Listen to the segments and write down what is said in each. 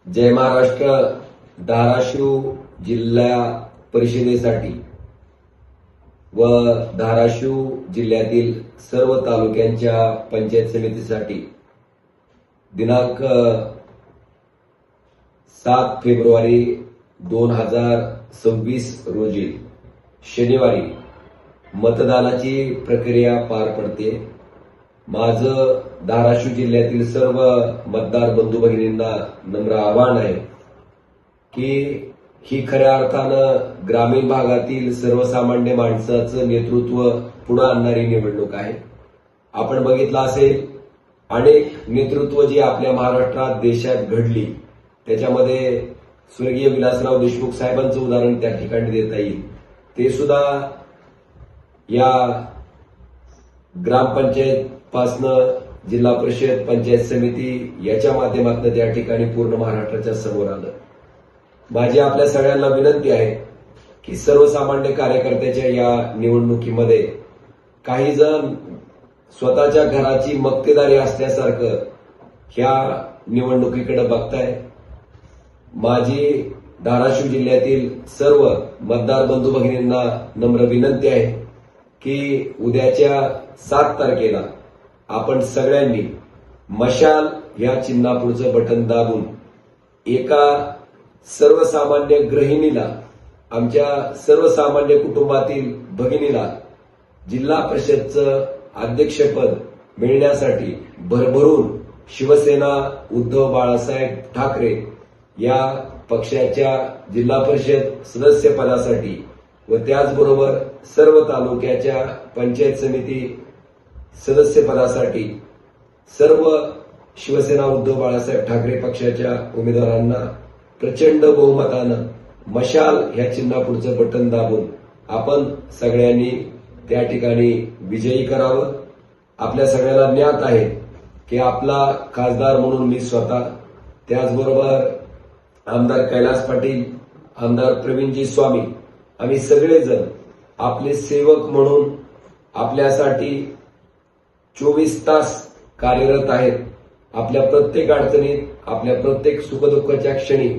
जय महाराष्ट्र. धाराशिव जिल्हा परिषदेसाठी व धाराशिव जिल्ह्यातील सर्व तालुक्यांच्या पंचायत समितीसाठी दिनांक 7 फेब्रुवारी 2026 रोजी शनिवारी मतदानाची प्रक्रिया पार पडते. माझं धाराशिव जिल्ह्यातील सर्व मतदार बंधू भगिनींना नम्र आवाहन आहे की ही खऱ्या अर्थानं ग्रामीण भागातील सर्वसामान्य माणसाचं नेतृत्व पुढे आणणारी निवडणूक आहे. आपण बघितलं असेल अनेक नेतृत्व जी आपल्या महाराष्ट्रात देशात घडली त्याच्यामध्ये स्वर्गीय विलासराव देशमुख साहेबांचं उदाहरण त्या ठिकाणी देता येईल. ते सुद्धा या ग्रामपंचायत पासनं जिल्हा परिषद पंचायत समिती याच्या माध्यमातून त्या ठिकाणी पूर्ण महाराष्ट्राच्या समोर आलं. माझी आपल्या सगळ्यांना विनंती आहे की सर्वसामान्य कार्यकर्त्याच्या या निवडणुकीमध्ये काही जण स्वतःच्या घराची मक्तेदारी असल्यासारखं ह्या निवडणुकीकडे बघताय. माझी धाराशिव जिल्ह्यातील सर्व मतदार बंधू भगिनींना नम्र विनंती आहे की उद्याच्या 7 तारखेला आपण सगळ्यांनी मशाल या चिन्हापुढचं बटन दाबून एका सर्वसामान्य गृहिणीला, आमच्या सर्वसामान्य कुटुंबातील भगिनीला जिल्हा परिषदचं अध्यक्षपद मिळण्यासाठी भरभरून शिवसेना उद्धव बाळासाहेब ठाकरे या पक्षाच्या जिल्हा परिषद सदस्यपदासाठी व त्याचबरोबर सर्व तालुक्याच्या पंचायत समिती सदस्यपदासाठी सर्व शिवसेना उद्धव बाळासाहेब ठाकरे पक्षाच्या उमेदवारांना प्रचंड बहुमतानं मशाल ह्या चिन्हापुढचं बटन दाबून आपण सगळ्यांनी त्या ठिकाणी विजयी करावं. आपल्या सगळ्यांना ज्ञात आहे की आपला खासदार म्हणून मी स्वतः, त्याचबरोबर आमदार कैलास पाटील, आमदार प्रवीणजी स्वामी, आम्ही सगळेजण आपले सेवक म्हणून आपल्यासाठी 24 तास कार्यरत आहेत. आपल्या प्रत्येक अडचणीत, आपल्या प्रत्येक सुखदुःखाच्या क्षणी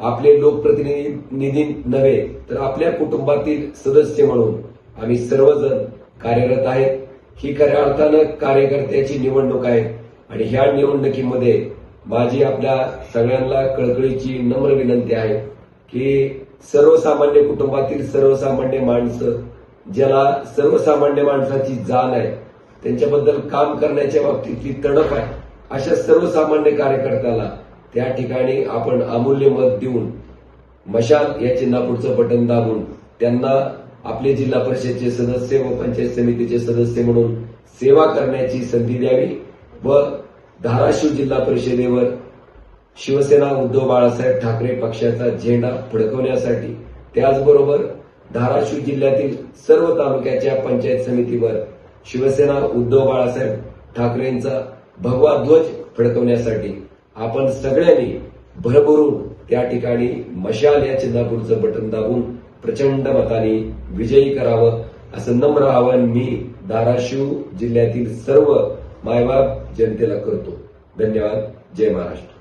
आपले लोकप्रतिनिधी नव्हे तर आपल्या कुटुंबातील सदस्य म्हणून आम्ही सर्वजण कार्यरत आहेत. ही खऱ्या अर्थानं कार्यकर्त्याची निवडणूक आहे आणि ह्या निवडणुकीमध्ये माझी आपल्या सगळ्यांना कळकळीची नम्र विनंती आहे की सर्वसामान्य कुटुंबातील सर्वसामान्य माणसं, ज्याला सर्वसामान्य माणसाची जाण आहे, त्यांच्याबद्दल काम करण्याच्या बाबतीतली तडफ आहे, अशा सर्वसामान्य कार्यकर्त्याला त्या ठिकाणी आपण अमूल्य मत देऊन मशाल या चिन्हापुढचं बटन दाबून त्यांना आपले जिल्हा परिषदचे सदस्य व पंचायत समितीचे सदस्य म्हणून सेवा करण्याची संधी द्यावी व धाराशिव जिल्हा परिषदेवर शिवसेना उद्धव बाळासाहेब ठाकरे पक्षाचा झेंडा फडकवण्यासाठी, त्याचबरोबर धाराशिव जिल्ह्यातील सर्व तालुक्याच्या पंचायत समितीवर शिवसेना उद्धव बाळासाहेब ठाकरेंचा भगवा ध्वज फडकवण्यासाठी आपण सगळ्यांनी भरभरून त्या ठिकाणी मशाल या चिन्हापुढचं बटन दाबून प्रचंड मताने विजयी करावं असं नम्र आवाहन मी धाराशिव जिल्ह्यातील सर्व मायबाप जनतेला करतो. धन्यवाद. जय महाराष्ट्र.